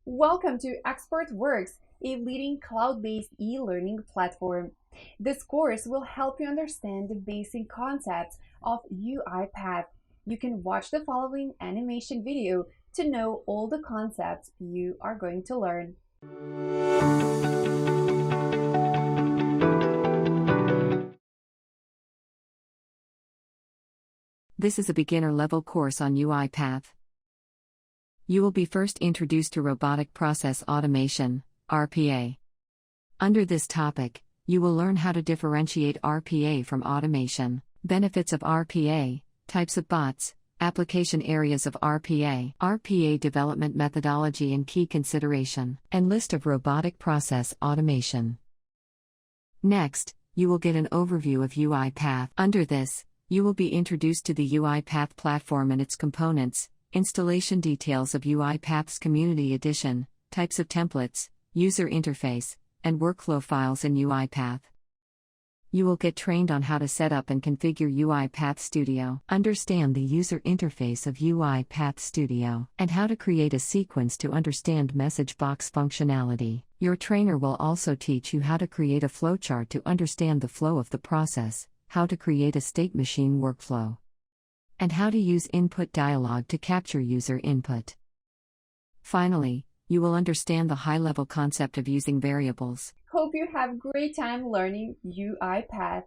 Welcome to ExpertWorks, a leading cloud-based e-learning platform. This course will help you understand the basic concepts of UiPath. You can watch the following animation video to know all the concepts you are going to learn. This is a beginner-level course on UiPath. You will be first introduced to Robotic Process Automation, RPA. Under this topic, you will learn how to differentiate RPA from automation, benefits of RPA, types of bots, application areas of RPA development methodology and key consideration, and list of robotic process automation. Next, you will get an overview of UiPath. Under this, you will be introduced to the UiPath platform and its components, installation details of UiPath's Community Edition, types of templates, user interface, and workflow files in UiPath. You will get trained on how to set up and configure UiPath Studio, understand the user interface of UiPath Studio, and how to create a sequence to understand message box functionality. Your trainer will also teach you how to create a flowchart to understand the flow of the process, how to create a state machine workflow, and how to use input dialog to capture user input. Finally, you will understand the high-level concept of using variables. Hope you have a great time learning UiPath.